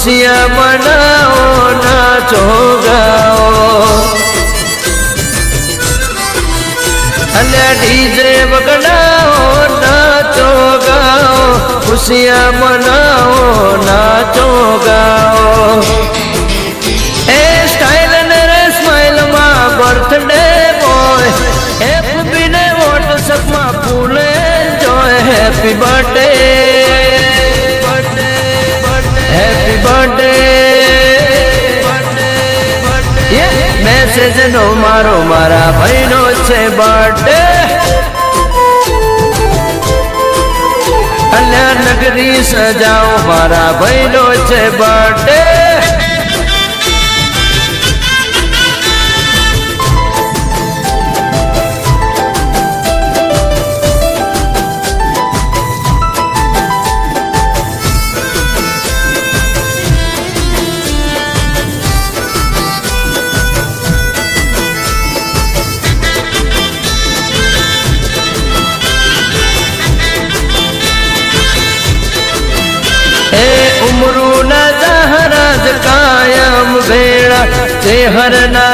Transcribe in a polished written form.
खुशियाँ मनाओ नाचो गाओ अल्लाह डीजे बगड़ाओ नाचो गाओ खुशियाँ मनाओ नाचो गाओ ए स्टाइल ने स्माइल मा बर्थडे बॉय एफबी ने व्हाट्सएप मा full enjoy happy birthday happy birthday message नो मारो मारा भाई नो छे बर्थडे कल्याण नगरी सजाओ मारा भाई नो छे बर्थडे उमरू न जहराज कायम भेड़ा चेहर ना